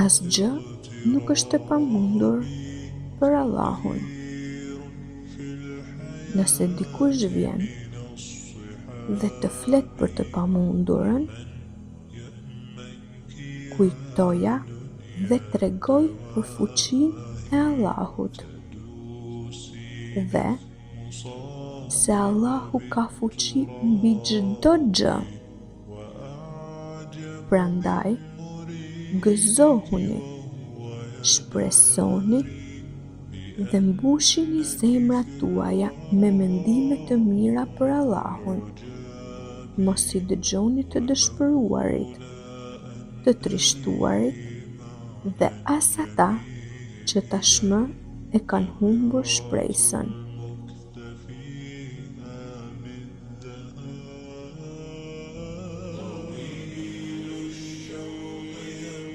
Asgjë nuk është e pamundur për Allahun. Nëse dikush vjen dhe të flet për të pamundurën, kujtoja dhe tregoj për fuqinë e Allahut dhe se Allahu ka fuqi mbi çdo gjë. Prandaj, gëzohuni, shpresoni dhe mbushini zemrat tuaja me mendime të mira për Allahun. Mos i dëgjoni të dëshpëruarit, të trishtuarit dhe as ata që tashmë e kanë humbur shpresën.